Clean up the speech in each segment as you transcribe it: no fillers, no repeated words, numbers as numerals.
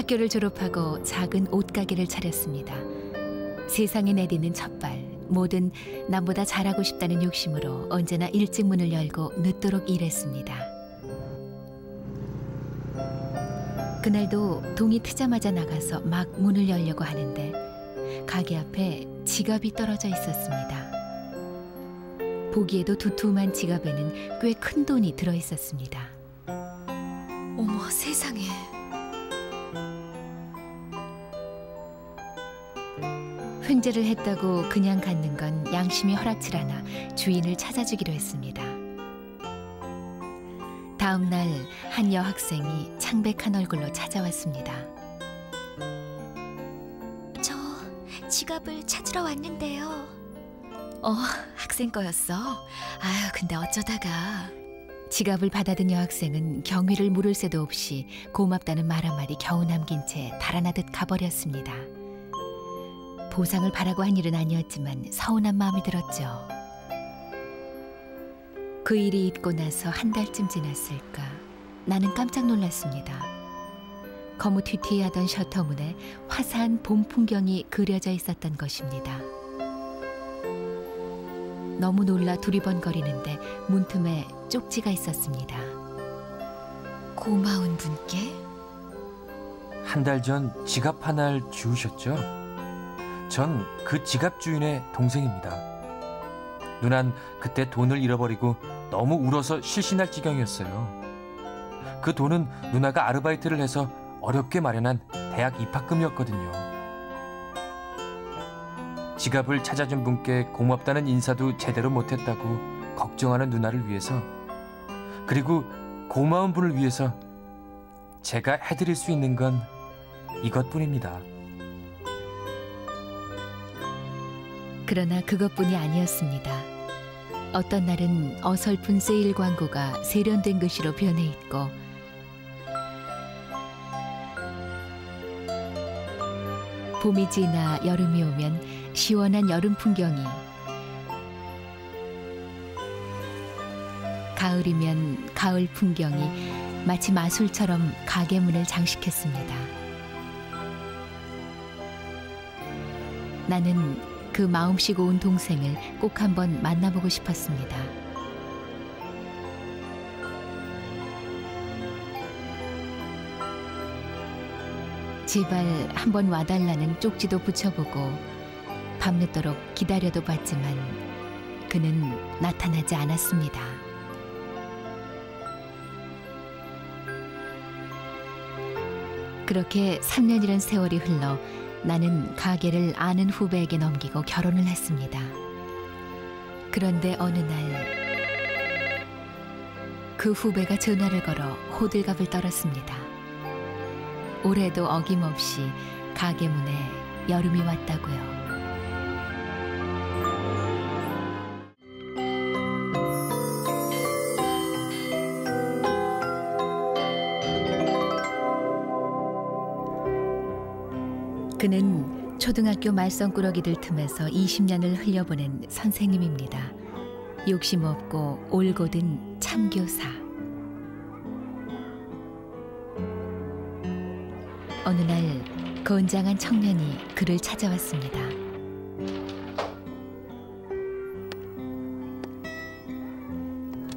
학교를 졸업하고 작은 옷가게를 차렸습니다. 세상에 내딛는 첫발, 뭐든 남보다 잘하고 싶다는 욕심으로 언제나 일찍 문을 열고 늦도록 일했습니다. 그날도 동이 트자마자 나가서 막 문을 열려고 하는데 가게 앞에 지갑이 떨어져 있었습니다. 보기에도 두툼한 지갑에는 꽤 큰 돈이 들어 있었습니다. 어머, 세상에. 횡재를 했다고 그냥 갖는 건 양심이 허락질 않아 주인을 찾아주기로 했습니다. 다음 날 한 여학생이 창백한 얼굴로 찾아왔습니다. 저 지갑을 찾으러 왔는데요. 학생 거였어? 아유, 근데 어쩌다가. 지갑을 받아든 여학생은 경위를 물을 새도 없이 고맙다는 말 한마디 겨우 남긴 채 달아나듯 가버렸습니다. 보상을 바라고 한 일은 아니었지만 서운한 마음이 들었죠. 그 일이 있고 나서 한 달쯤 지났을까 나는 깜짝 놀랐습니다. 거무튀튀하던 셔터문에 화사한 봄 풍경이 그려져 있었던 것입니다. 너무 놀라 두리번거리는데 문틈에 쪽지가 있었습니다. 고마운 분께? 한 달 전 지갑 하나를 주우셨죠? 전 그 지갑 주인의 동생입니다. 누난 그때 돈을 잃어버리고 너무 울어서 실신할 지경이었어요. 그 돈은 누나가 아르바이트를 해서 어렵게 마련한 대학 입학금이었거든요. 지갑을 찾아준 분께 고맙다는 인사도 제대로 못했다고 걱정하는 누나를 위해서, 그리고 고마운 분을 위해서 제가 해드릴 수 있는 건 이것뿐입니다. 그러나 그것뿐이 아니었습니다. 어떤 날은 어설픈 세일 광고가 세련된 글씨로 변해 있고, 봄이 지나 여름이 오면 시원한 여름 풍경이, 가을이면 가을 풍경이 마치 마술처럼 가게 문을 장식했습니다. 나는 그 마음씨 고운 동생을 꼭 한번 만나보고 싶었습니다. 제발 한번 와달라는 쪽지도 붙여보고 밤늦도록 기다려도 봤지만 그는 나타나지 않았습니다. 그렇게 3년이란 세월이 흘러 나는 가게를 아는 후배에게 넘기고 결혼을 했습니다. 그런데 어느 날 그 후배가 전화를 걸어 호들갑을 떨었습니다. 올해도 어김없이 가게 문에 여름이 왔다고요. 그는 초등학교 말썽꾸러기들 틈에서 20년을 흘려보낸 선생님입니다. 욕심 없고 올곧은 참교사. 어느 날 건장한 청년이 그를 찾아왔습니다.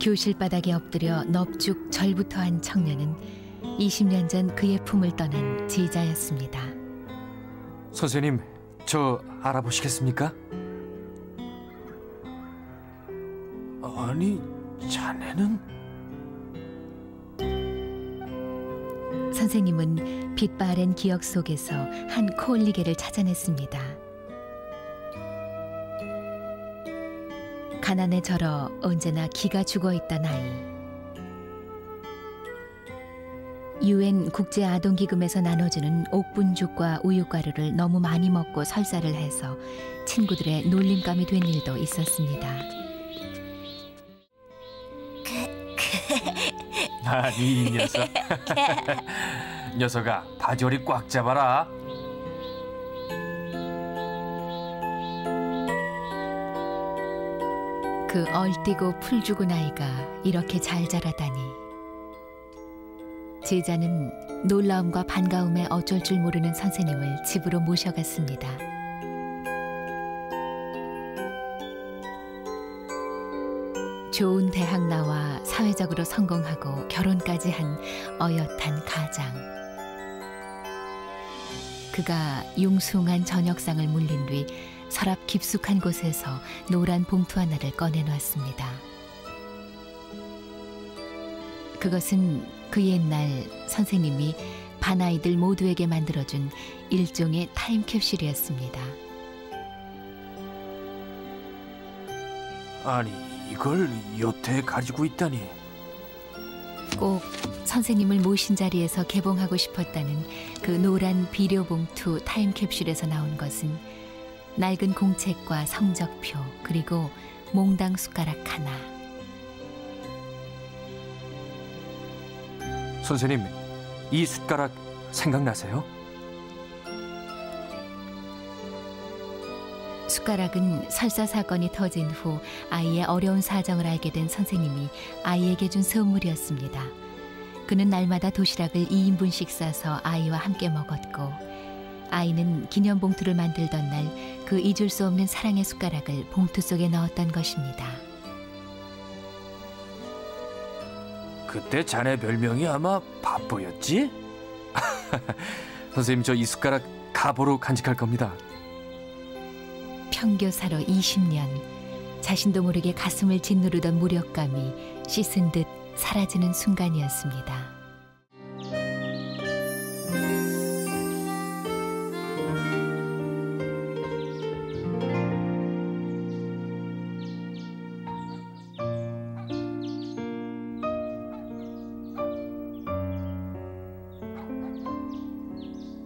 교실 바닥에 엎드려 넙죽 절부터 한 청년은 20년 전 그의 품을 떠난 제자였습니다. 선생님, 저 알아보시겠습니까? 아니, 자네는? 선생님은 빛바랜 기억 속에서 한 코올리게를 찾아냈습니다. 가난에 절어 언제나 기가 죽어있던 아이. UN 국제아동기금에서 나눠주는 옥분죽과 우유가루를 너무 많이 먹고 설사를 해서 친구들의 놀림감이 된 일도 있었습니다. 아니, 이 녀석. 녀석아, 바지허리 꽉 잡아라. 그 얼뛰고 풀 죽은 아이가 이렇게 잘 자라다니. 제자는 놀라움과 반가움에 어쩔 줄 모르는 선생님을 집으로 모셔갔습니다. 좋은 대학 나와 사회적으로 성공하고 결혼까지 한 어엿한 가장. 그가 융숭한 저녁상을 물린 뒤 서랍 깊숙한 곳에서 노란 봉투 하나를 꺼내놓았습니다. 그것은 그 옛날 선생님이 반아이들 모두에게 만들어준 일종의 타임캡슐이었습니다. 아니, 이걸 여태 가지고 있다니. 꼭 선생님을 모신 자리에서 개봉하고 싶었다는 그 노란 비료 봉투 타임캡슐에서 나온 것은 낡은 공책과 성적표, 그리고 몽당 숟가락 하나. 선생님, 이 숟가락 생각나세요? 숟가락은 설사 사건이 터진 후 아이의 어려운 사정을 알게 된 선생님이 아이에게 준 선물이었습니다. 그는 날마다 도시락을 2인분씩 싸서 아이와 함께 먹었고, 아이는 기념봉투를 만들던 날 그 잊을 수 없는 사랑의 숟가락을 봉투 속에 넣었던 것입니다. 그때 자네 별명이 아마 바보였지? 선생님, 저 이 숟가락 가보로 간직할 겁니다. 평교사로 20년, 자신도 모르게 가슴을 짓누르던 무력감이 씻은 듯 사라지는 순간이었습니다.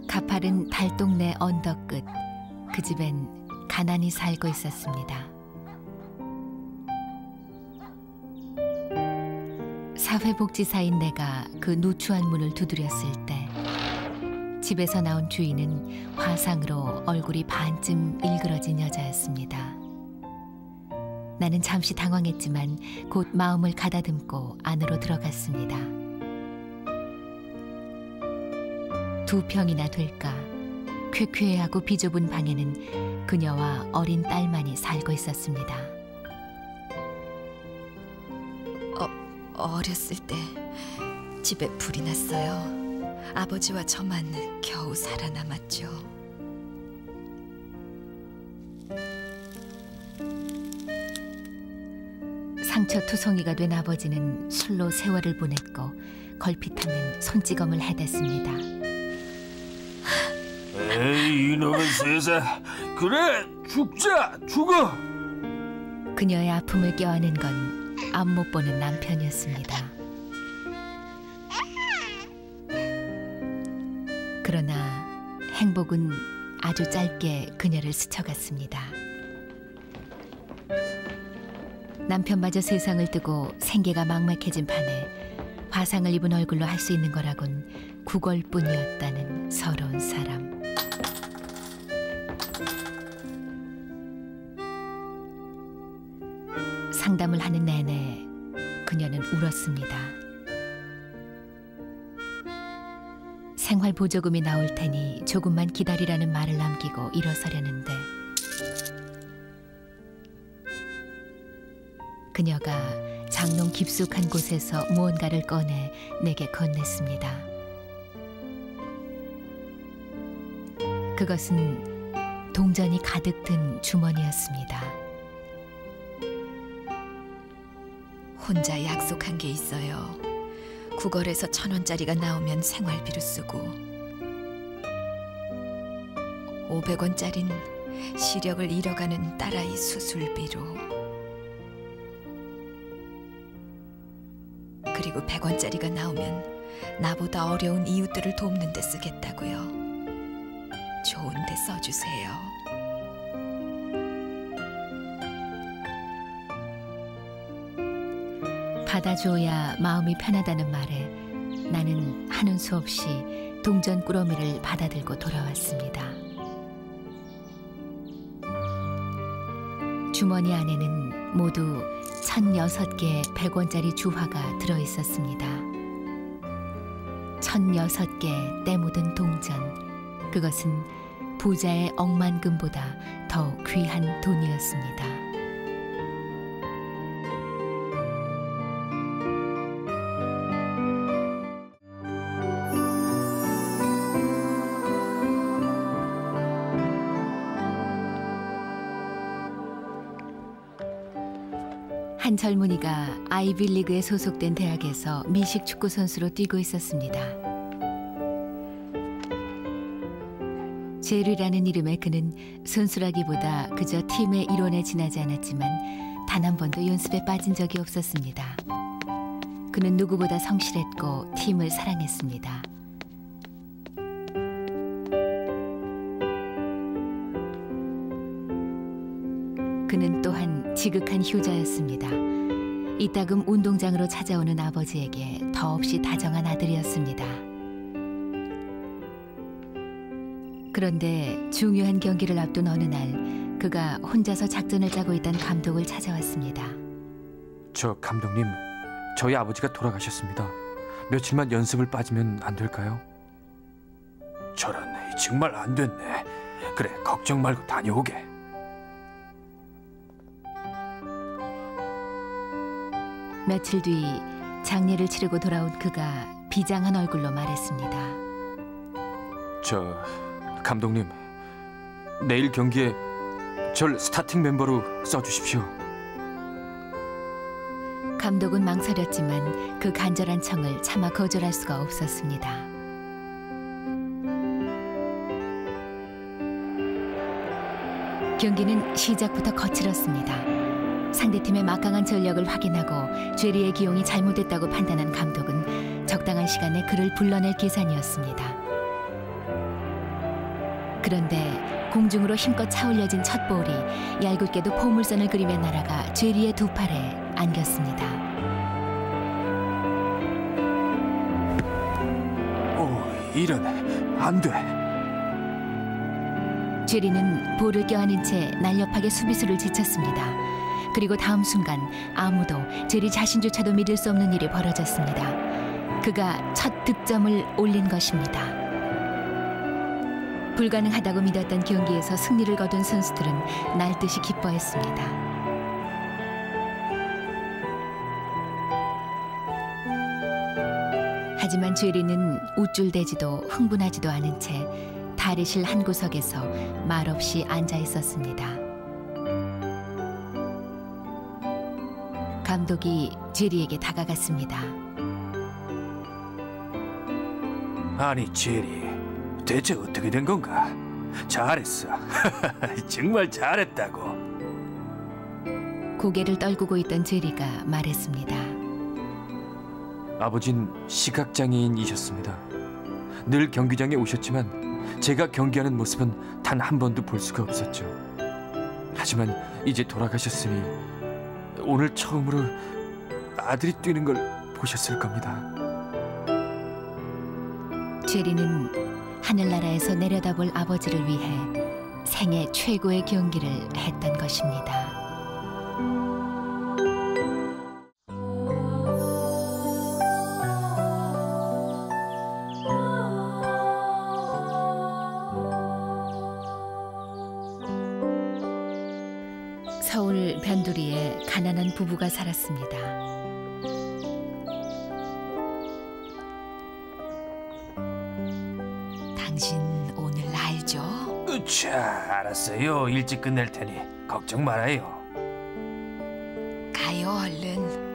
가파른 달동네 언덕 끝, 그 집엔 가난히 살고 있었습니다. 사회복지사인 내가 그 누추한 문을 두드렸을 때 집에서 나온 주인은 화상으로 얼굴이 반쯤 일그러진 여자였습니다. 나는 잠시 당황했지만 곧 마음을 가다듬고 안으로 들어갔습니다. 2평이나 될까, 쾌쾌하고 비좁은 방에는 그녀와 어린 딸만이 살고 있었습니다. 어렸을 때 집에 불이 났어요. 아버지와 저만 겨우 살아남았죠. 상처투성이가 된 아버지는 술로 세월을 보냈고 걸핏하면 손찌검을 해댔습니다. 에이, 이놈의 세상. 그래, 죽자, 죽어. 그녀의 아픔을 껴안은 건 앞 못 보는 남편이었습니다. 그러나 행복은 아주 짧게 그녀를 스쳐갔습니다. 남편마저 세상을 뜨고 생계가 막막해진 판에 화상을 입은 얼굴로 할 수 있는 거라곤 구걸뿐이었다는 서러운 사람. 상담을 하는 내내 그녀는 울었습니다. 생활보조금이 나올 테니 조금만 기다리라는 말을 남기고 일어서려는데 그녀가 장롱 깊숙한 곳에서 무언가를 꺼내 내게 건넸습니다. 그것은 동전이 가득 든 주머니였습니다. 혼자 약속한 게 있어요. 구걸에서 1,000원짜리가 나오면 생활비로 쓰고 500원짜리는 시력을 잃어가는 딸아이 수술비로, 그리고 100원짜리가 나오면 나보다 어려운 이웃들을 돕는 데 쓰겠다고요. 좋은 데 써주세요. 받아줘야 마음이 편하다는 말에 나는 하는 수 없이 동전 꾸러미를 받아들고 돌아왔습니다. 주머니 안에는 모두 1,006개의 100원짜리 주화가 들어있었습니다. 1006개 때 묻은 동전. 그것은 부자의 억만금보다 더 귀한 돈이었습니다. 한 젊은이가 아이빌리그에 소속된 대학에서 미식 축구 선수로 뛰고 있었습니다. 제리라는 이름의 그는 선수라기보다 그저 팀의 일원에 지나지 않았지만 단 한 번도 연습에 빠진 적이 없었습니다. 그는 누구보다 성실했고 팀을 사랑했습니다. 그는 또한 지극한 효자였습니다. 이따금 운동장으로 찾아오는 아버지에게 더없이 다정한 아들이었습니다. 그런데 중요한 경기를 앞둔 어느 날 그가 혼자서 작전을 짜고 있던 감독을 찾아왔습니다. 저 감독님, 저희 아버지가 돌아가셨습니다. 며칠만 연습을 빠지면 안 될까요? 저런, 정말 안 됐네. 그래, 걱정 말고 다녀오게. 며칠 뒤 장례를 치르고 돌아온 그가 비장한 얼굴로 말했습니다. 저 감독님, 내일 경기에 절 스타팅 멤버로 써주십시오. 감독은 망설였지만 그 간절한 청을 차마 거절할 수가 없었습니다. 경기는 시작부터 거칠었습니다. 상대팀의 막강한 전력을 확인하고 죄리의 기용이 잘못됐다고 판단한 감독은 적당한 시간에 그를 불러낼 계산이었습니다. 그런데 공중으로 힘껏 차올려진 첫 볼이 얄궂게도 포물선을 그리며 날아가 죄리의 두 팔에 안겼습니다. 이런, 안 돼. 죄리는 볼을 껴안은 채 날렵하게 수비수를 제쳤습니다. 그리고 다음 순간 아무도 죄리 자신조차도 믿을 수 없는 일이 벌어졌습니다. 그가 첫 득점을 올린 것입니다. 불가능하다고 믿었던 경기에서 승리를 거둔 선수들은 날듯이 기뻐했습니다. 하지만 죄리는 우쭐대지도 흥분하지도 않은 채 탈의실 한 구석에서 말없이 앉아 있었습니다. 감독이 죄리에게 다가갔습니다. 아니, 제리, 대체 어떻게 된 건가? 잘했어. 정말 잘했다고. 고개를 떨구고 있던 죄리가 말했습니다. 아버진 시각장애인이셨습니다. 늘 경기장에 오셨지만 제가 경기하는 모습은 단 한 번도 볼 수가 없었죠. 하지만 이제 돌아가셨으니 오늘 처음으로 아들이 뛰는 걸 보셨을 겁니다. 죄리는 하늘나라에서 내려다볼 아버지를 위해 생애 최고의 경기를 했던 것입니다. 서울 변두리에 가난한 부부가 살았습니다. 당신 오늘 알죠? 자, 알았어요. 일찍 끝낼 테니 걱정 말아요. 가요, 얼른.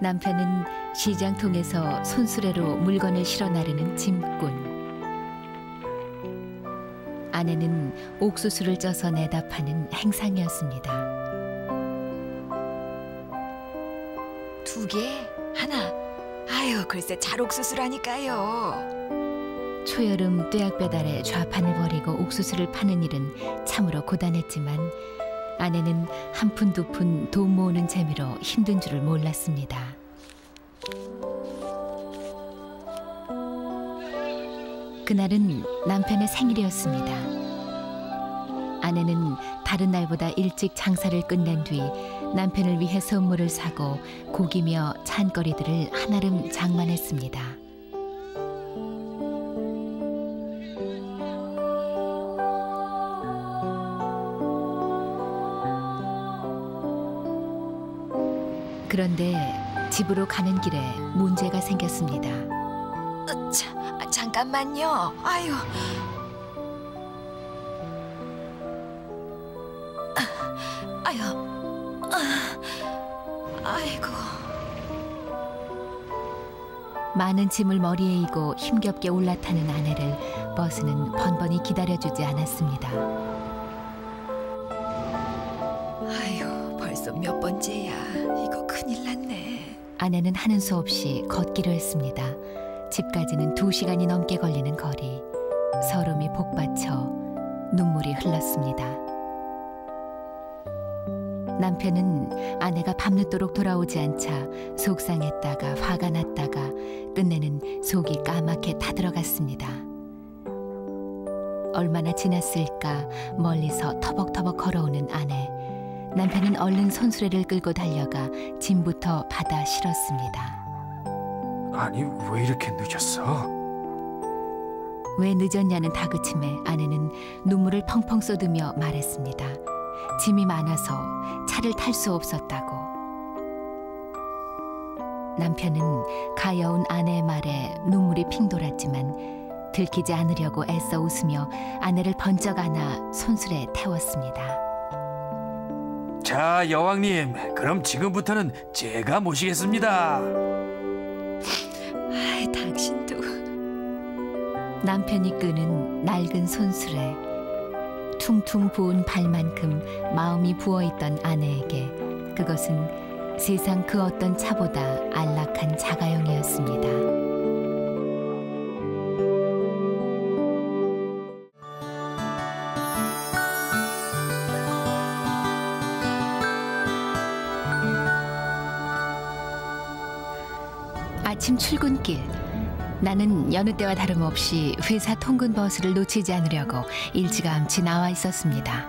남편은 시장통에서 손수레로 물건을 실어 나르는 짐꾼. 아내는 옥수수를 쪄서 내다 파는 행상이었습니다. 두 개? 하나? 아유, 글쎄 찰옥수수라니까요. 초여름 뙤약볕 아래 좌판을 벌이고 옥수수를 파는 일은 참으로 고단했지만 아내는 한 푼 두 푼 돈 모으는 재미로 힘든 줄을 몰랐습니다. 그날은 남편의 생일이었습니다. 아내는 다른 날보다 일찍 장사를 끝낸 뒤 남편을 위해 선물을 사고 고기며 찬거리들을 한아름 장만했습니다. 그런데 집으로 가는 길에 문제가 생겼습니다. 잠깐만요. 아유. 아유. 아이고. 많은 짐을 머리에 이고 힘겹게 올라타는 아내를 버스는 번번이 기다려주지 않았습니다. 아유, 벌써 몇 번째야. 이거 큰일 났네. 아내는 하는 수 없이 걷기로 했습니다. 집까지는 2시간이 넘게 걸리는 거리. 서름이 복받쳐 눈물이 흘렀습니다. 남편은 아내가 밤늦도록 돌아오지 않자 속상했다가 화가 났다가 끝내는 속이 까맣게 타들어갔습니다. 얼마나 지났을까 멀리서 터벅터벅 걸어오는 아내. 남편은 얼른 손수레를 끌고 달려가 짐부터 받아 실었습니다. 아니, 왜 이렇게 늦었어? 왜 늦었냐는 다그침에 아내는 눈물을 펑펑 쏟으며 말했습니다. 짐이 많아서 차를 탈 수 없었다고. 남편은 가여운 아내의 말에 눈물이 핑 돌았지만 들키지 않으려고 애써 웃으며 아내를 번쩍 안아 손수레에 태웠습니다. 자, 여왕님, 그럼 지금부터는 제가 모시겠습니다. 아이, 당신도. 남편이 끄는 낡은 손수레. 퉁퉁 부은 발만큼 마음이 부어있던 아내에게 그것은 세상 그 어떤 차보다 안락한 자가용이었습니다. 아침 출근길. 나는 여느 때와 다름없이 회사 통근 버스를 놓치지 않으려고 일찌감치 나와 있었습니다.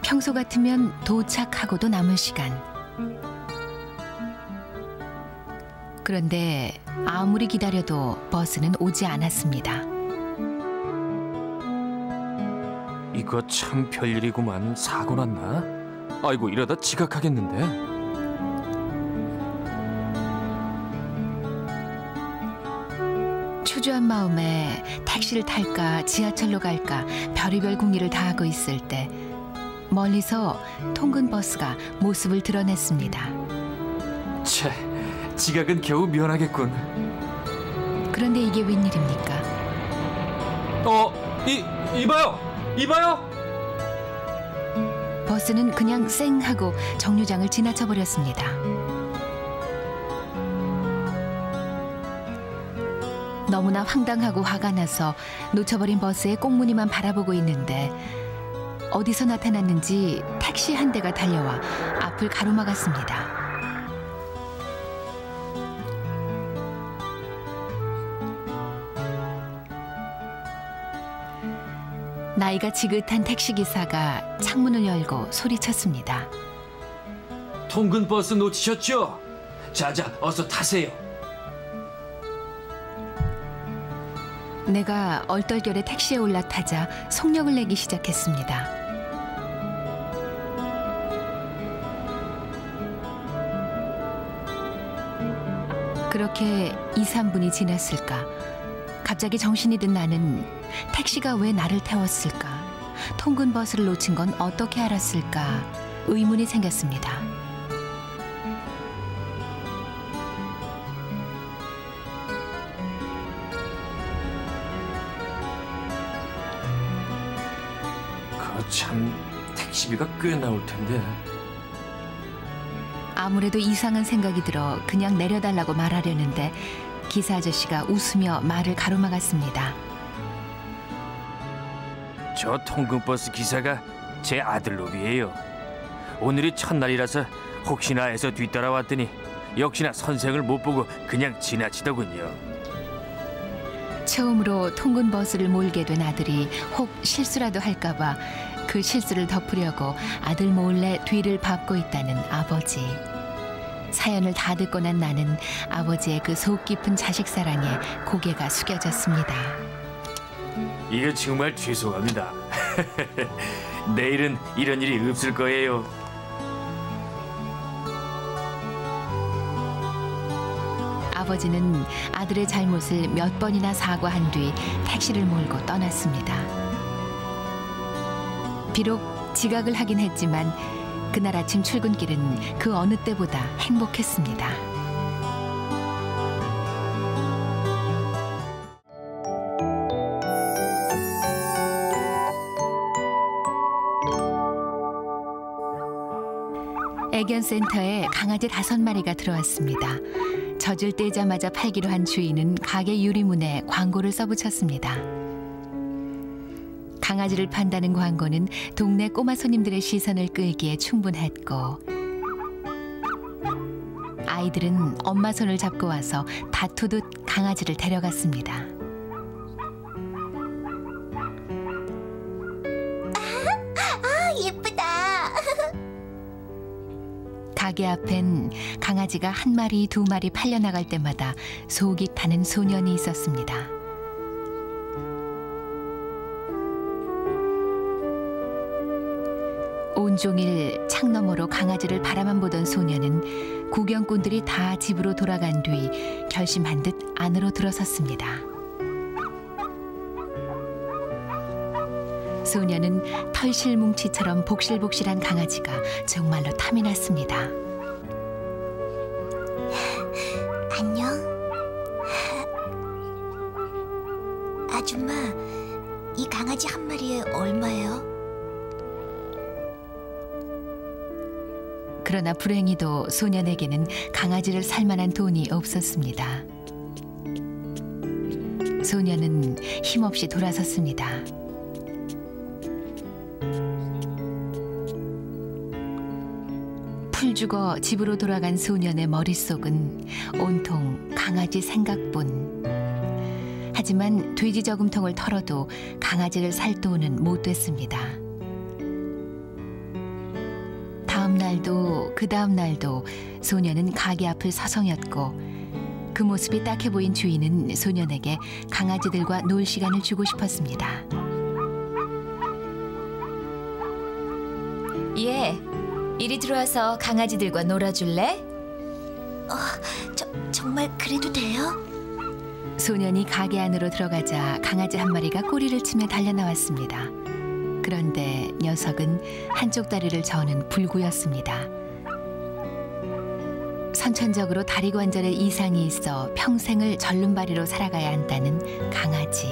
평소 같으면 도착하고도 남은 시간. 그런데 아무리 기다려도 버스는 오지 않았습니다. 이거 참 별일이구만. 사고 났나? 아이고, 이러다 지각하겠는데. 초조한 마음에 택시를 탈까 지하철로 갈까 별의별 궁리를 다 하고 있을 때 멀리서 통근 버스가 모습을 드러냈습니다. 채, 지각은 겨우 면하겠군. 그런데 이게 웬일입니까? 이봐요! 이봐요! 버스는 그냥 쌩 하고 정류장을 지나쳐 버렸습니다. 너무나 황당하고 화가 나서 놓쳐버린 버스의 꽁무니만 바라보고 있는데 어디서 나타났는지 택시 한 대가 달려와 앞을 가로막았습니다. 나이가 지긋한 택시기사가 창문을 열고 소리쳤습니다. 통근 버스 놓치셨죠? 자자, 어서 타세요. 내가 얼떨결에 택시에 올라타자 속력을 내기 시작했습니다. 그렇게 2, 3분이 지났을까? 갑자기 정신이 든 나는 택시가 왜 나를 태웠을까? 통근 버스를 놓친 건 어떻게 알았을까? 의문이 생겼습니다. 참, 택시비가 꽤 나올 텐데. 아무래도 이상한 생각이 들어 그냥 내려달라고 말하려는데 기사 아저씨가 웃으며 말을 가로막았습니다. 저 통근버스 기사가 제 아들 놈이에요. 오늘이 첫날이라서 혹시나 해서 뒤따라왔더니 역시나 선생을 못 보고 그냥 지나치더군요. 처음으로 통근 버스를 몰게 된 아들이 혹 실수라도 할까봐 그 실수를 덮으려고 아들 몰래 뒤를 밟고 있다는 아버지. 사연을 다 듣고 난 나는 아버지의 그 속 깊은 자식 사랑에 고개가 숙여졌습니다. 이거 정말 죄송합니다. 내일은 이런 일이 없을 거예요. 아버지는 아들의 잘못을 몇 번이나 사과한 뒤 택시를 몰고 떠났습니다. 비록 지각을 하긴 했지만 그날 아침 출근길은 그 어느 때보다 행복했습니다. 애견센터에 강아지 5마리가 들어왔습니다. 젖을 떼자마자 팔기로 한 주인은 가게 유리문에 광고를 써붙였습니다. 강아지를 판다는 광고는 동네 꼬마 손님들의 시선을 끌기에 충분했고, 아이들은 엄마 손을 잡고 와서 다투듯 강아지를 데려갔습니다. 예쁘다. 가게 앞엔 강아지가 1마리, 2마리 팔려나갈 때마다 속이 타는 소년이 있었습니다. 온종일 창너머로 강아지를 바라만 보던 소년은 구경꾼들이 다 집으로 돌아간 뒤 결심한 듯 안으로 들어섰습니다. 소년은 털실뭉치처럼 복실복실한 강아지가 정말로 탐이 났습니다. 안녕. 아줌마, 이 강아지 1마리에 얼마예요? 그러나 불행히도 소년에게는 강아지를 살 만한 돈이 없었습니다. 소년은 힘없이 돌아섰습니다. 풀죽어 집으로 돌아간 소년의 머릿속은 온통 강아지 생각뿐. 하지만 돼지 저금통을 털어도 강아지를 살 돈은 못 됐습니다. 다음 날도 그 다음 날도 소년은 가게 앞을 서성였고, 그 모습이 딱해 보인 주인은 소년에게 강아지들과 놀 시간을 주고 싶었습니다. 예, 이리 들어와서 강아지들과 놀아줄래? 정말 그래도 돼요? 소년이 가게 안으로 들어가자 강아지 1마리가 꼬리를 치며 달려나왔습니다. 그런데 녀석은 한쪽 다리를 저는 불구였습니다. 선천적으로 다리 관절에 이상이 있어 평생을 절름발이로 살아가야 한다는 강아지.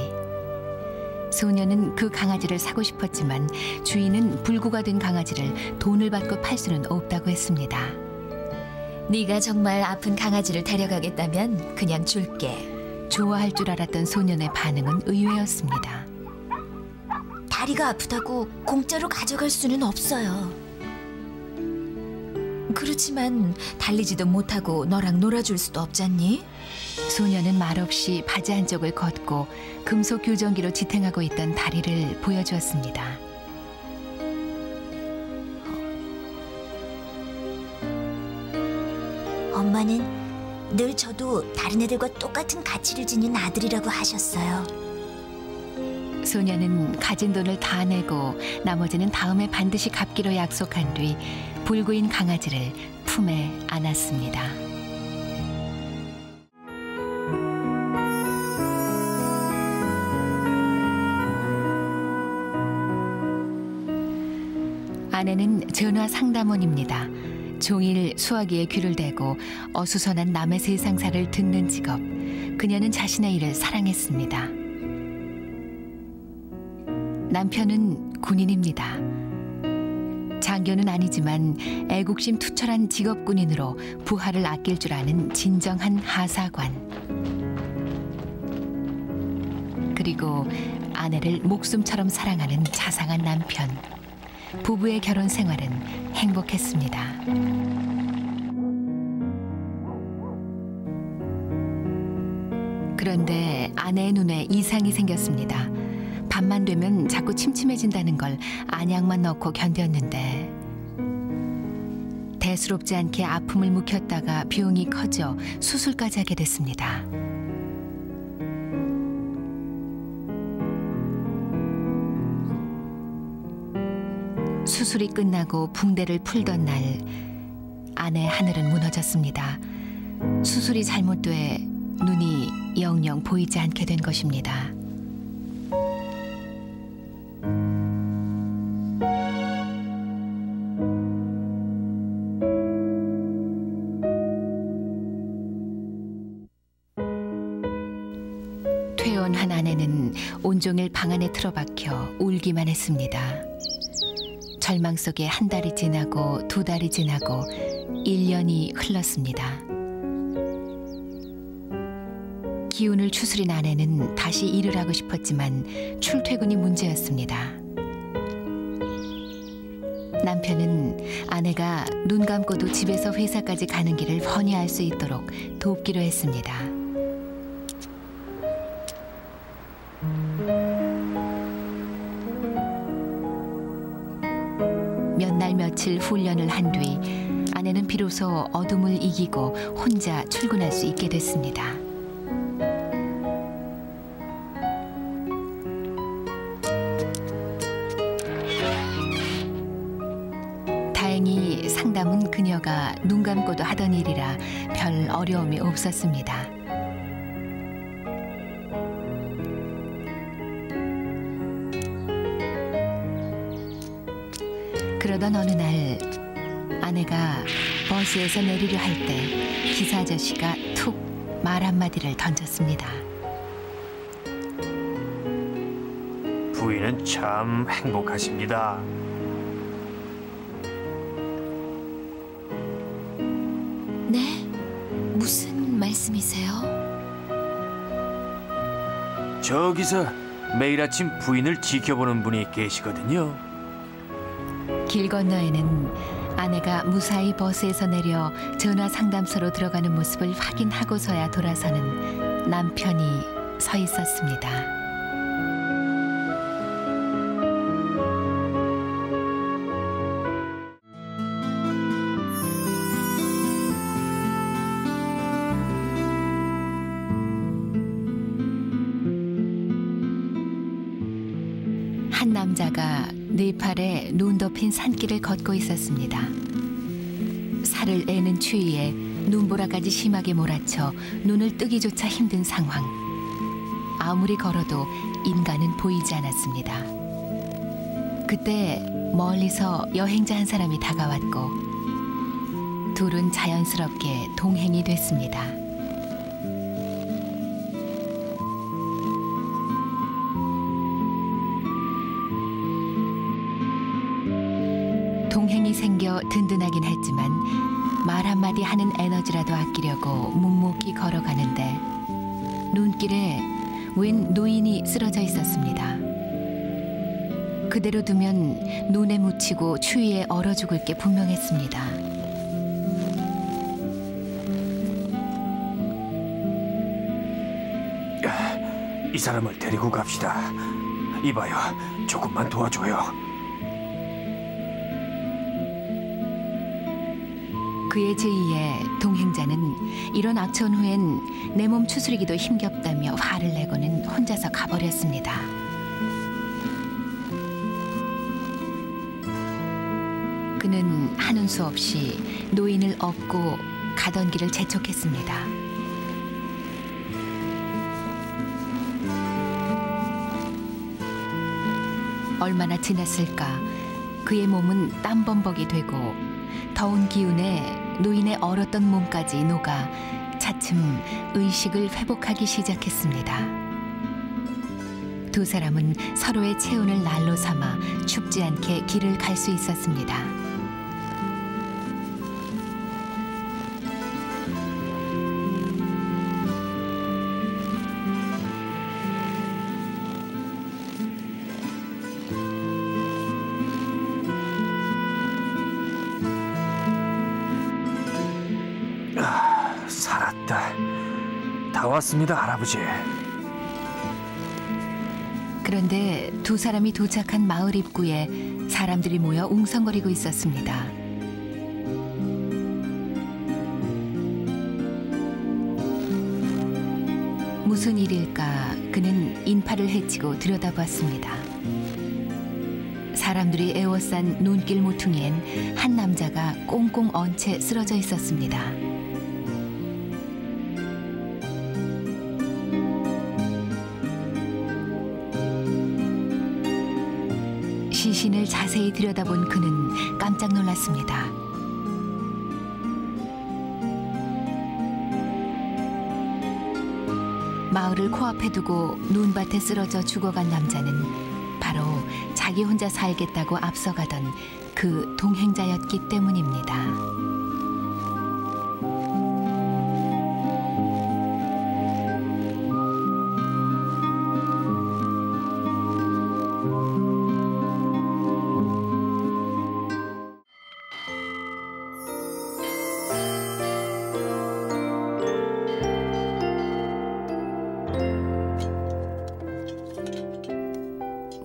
소년은 그 강아지를 사고 싶었지만 주인은 불구가 된 강아지를 돈을 받고 팔 수는 없다고 했습니다. 네가 정말 아픈 강아지를 데려가겠다면 그냥 줄게. 좋아할 줄 알았던 소년의 반응은 의외였습니다. 다리가 아프다고 공짜로 가져갈 수는 없어요. 그렇지만 달리지도 못하고 너랑 놀아줄 수도 없잖니? 소년은 말없이 바지 한쪽을 걷고 금속 교정기로 지탱하고 있던 다리를 보여주었습니다. 엄마는 늘 저도 다른 애들과 똑같은 가치를 지닌 아들이라고 하셨어요. 소년은 가진 돈을 다 내고 나머지는 다음에 반드시 갚기로 약속한 뒤 불구인 강아지를 품에 안았습니다. 아내는 전화 상담원입니다. 종일 수화기에 귀를 대고 어수선한 남의 세상사를 듣는 직업. 그녀는 자신의 일을 사랑했습니다. 남편은 군인입니다. 장교는 아니지만 애국심 투철한 직업 군인으로 부하를 아낄 줄 아는 진정한 하사관. 그리고 아내를 목숨처럼 사랑하는 자상한 남편. 부부의 결혼 생활은 행복했습니다. 그런데 아내의 눈에 이상이 생겼습니다. 밤만 되면 자꾸 침침해진다는 걸 안약만 넣고 견뎠는데 대수롭지 않게 아픔을 묵혔다가 비용이 커져 수술까지 하게 됐습니다. 수술이 끝나고 붕대를 풀던 날 아내 하늘은 무너졌습니다. 수술이 잘못돼 눈이 영영 보이지 않게 된 것입니다. 퇴원한 아내는 온종일 방 안에 틀어박혀 울기만 했습니다. 절망 속에 한 달이 지나고 두 달이 지나고 1년이 흘렀습니다. 기운을 추스린 아내는 다시 일을 하고 싶었지만 출퇴근이 문제였습니다. 남편은 아내가 눈 감고도 집에서 회사까지 가는 길을 훤히 알 수 있도록 돕기로 했습니다. 몇 날 며칠 훈련을 한 뒤 아내는 비로소 어둠을 이기고 혼자 출근할 수 있게 됐습니다. 다행히 상담은 그녀가 눈 감고도 하던 일이라 별 어려움이 없었습니다. 그러던 어느 날 아내가 버스에서 내리려 할 때 기사 아저씨가 툭 말 한마디를 던졌습니다. 부인은 참 행복하십니다. 네? 무슨 말씀이세요? 저기서 매일 아침 부인을 지켜보는 분이 계시거든요. 길 건너에는 아내가 무사히 버스에서 내려 전화 상담소로 들어가는 모습을 확인하고서야 돌아서는 남편이 서 있었습니다. 한 남자가 네 팔에 눈 덮인 산길을 걷고 있었습니다. 살을 애는 추위에 눈보라까지 심하게 몰아쳐 눈을 뜨기조차 힘든 상황. 아무리 걸어도 인간은 보이지 않았습니다. 그때 멀리서 여행자 한 사람이 다가왔고 둘은 자연스럽게 동행이 됐습니다. 동행이 생겨 든든하긴 했지만 말 한마디 하는 에너지라도 아끼려고 묵묵히 걸어가는데 눈길에 웬 노인이 쓰러져 있었습니다. 그대로 두면 눈에 묻히고 추위에 얼어 죽을 게 분명했습니다. 이 사람을 데리고 갑시다. 이봐요, 조금만 도와줘요. 그의 제의에 동행자는 이런 악천 후엔 내 몸 추스리기도 힘겹다며 화를 내고는 혼자서 가버렸습니다. 그는 하는 수 없이 노인을 업고 가던 길을 재촉했습니다. 얼마나 지났을까 그의 몸은 땀범벅이 되고 더운 기운에 노인의 얼었던 몸까지 녹아 차츰 의식을 회복하기 시작했습니다. 두 사람은 서로의 체온을 난로 삼아 춥지 않게 길을 갈 수 있었습니다. 살았다. 다 왔습니다, 할아버지. 그런데 두 사람이 도착한 마을 입구에 사람들이 모여 웅성거리고 있었습니다. 무슨 일일까 그는 인파를 헤치고 들여다봤습니다. 사람들이 에워싼 눈길 모퉁이엔 한 남자가 꽁꽁 얹채 쓰러져 있었습니다. 시신을 자세히 들여다본 그는 깜짝 놀랐습니다. 마을을 코앞에 두고 눈밭에 쓰러져 죽어간 남자는 바로 자기 혼자 살겠다고 앞서가던 그 동행자였기 때문입니다.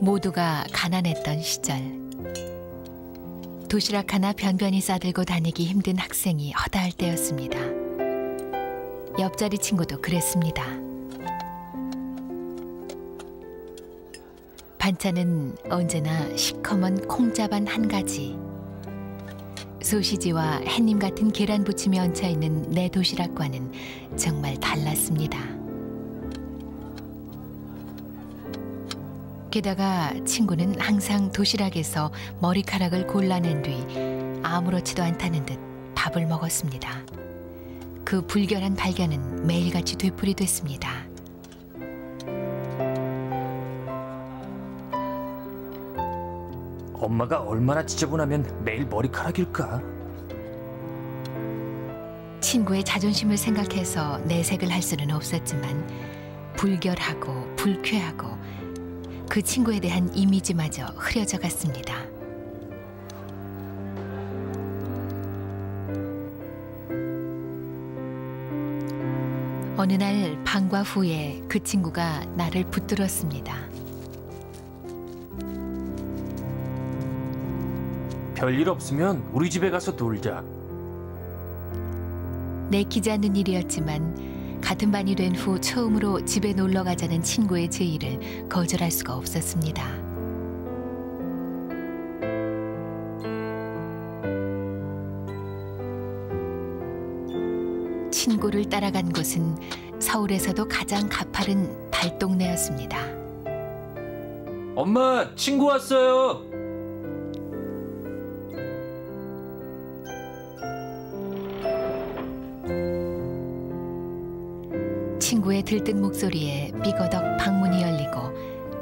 모두가 가난했던 시절, 도시락 하나 변변히 싸들고 다니기 힘든 학생이 허다할 때였습니다. 옆자리 친구도 그랬습니다. 반찬은 언제나 시커먼 콩자반 한 가지. 소시지와 햇님 같은 계란 부침이 얹혀있는 내 도시락과는 정말 달랐습니다. 게다가 친구는 항상 도시락에서 머리카락을 골라낸 뒤 아무렇지도 않다는 듯 밥을 먹었습니다. 그 불결한 발견은 매일같이 되풀이됐습니다. 엄마가 얼마나 지저분하면 매일 머리카락일까? 친구의 자존심을 생각해서 내색을 할 수는 없었지만 불결하고 불쾌하고 그 친구에 대한 이미지마저 흐려져 갔습니다. 어느 날 방과 후에 그 친구가 나를 붙들었습니다. 별일 없으면 우리 집에 가서 놀자. 내키지 않는 일이었지만 같은 반이 된 후 처음으로 집에 놀러 가자는 친구의 제의를 거절할 수가 없었습니다. 친구를 따라간 곳은 서울에서도 가장 가파른 달동네였습니다. 엄마, 친구 왔어요. 친구의 들뜬 목소리에 삐거덕 방문이 열리고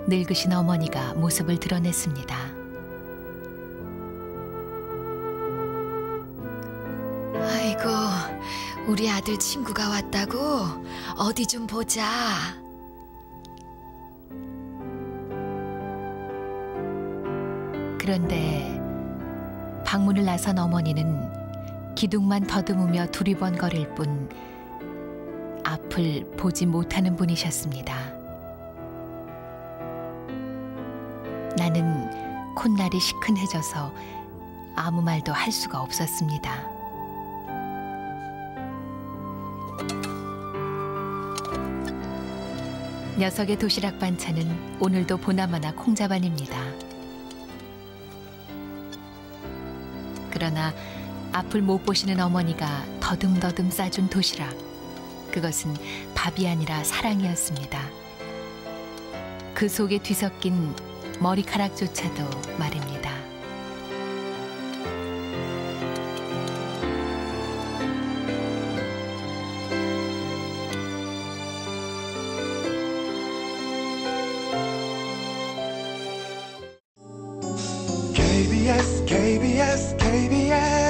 늙으신 어머니가 모습을 드러냈습니다. 아이고, 우리 아들 친구가 왔다고? 어디 좀 보자. 그런데 방문을 나선 어머니는 기둥만 더듬으며 두리번거릴 뿐 앞을 보지 못하는 분이셨습니다. 나는 콧날이 시큰해져서 아무 말도 할 수가 없었습니다. 녀석의 도시락 반찬은 오늘도 보나마나 콩자반입니다. 그러나 앞을 못 보시는 어머니가 더듬더듬 싸준 도시락, 그것은 밥이 아니라 사랑이었습니다. 그 속에 뒤섞인 머리카락조차도 말입니다. KBS KBS KBS